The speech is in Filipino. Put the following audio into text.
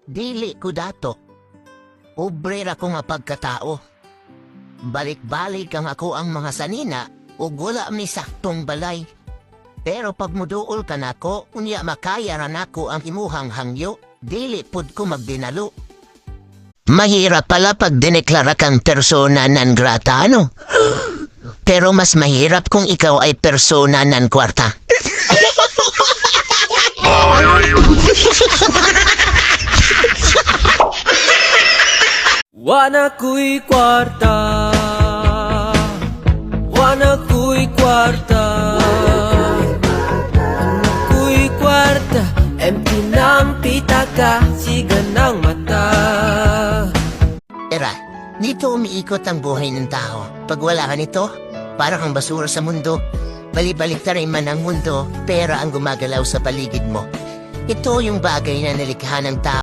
Dili ko dato. Obrera ko nga pagkatao. Balik-balik ang ako ang mga sanina o wala mi saktong balay. Pero pag muduol ka nako, unya makayaran ako ang imuhang hangyo, dili pud ko magdinalo. Mahirap pala pag dineklara kang persona non grata, ano? Pero mas mahirap kung ikaw ay persona non kwarta. Wana kuy kwarta, wana kuy kwarta, kuy kwarta, empty ng pitaka, siga ng mata. Era, dito umiikot ang buhay ng tao. Pag wala ka nito, para kang basura sa mundo. Balibalik na rin man ang mundo, pera ang gumagalaw sa paligid mo. Ito yung bagay na nilikha ng tao.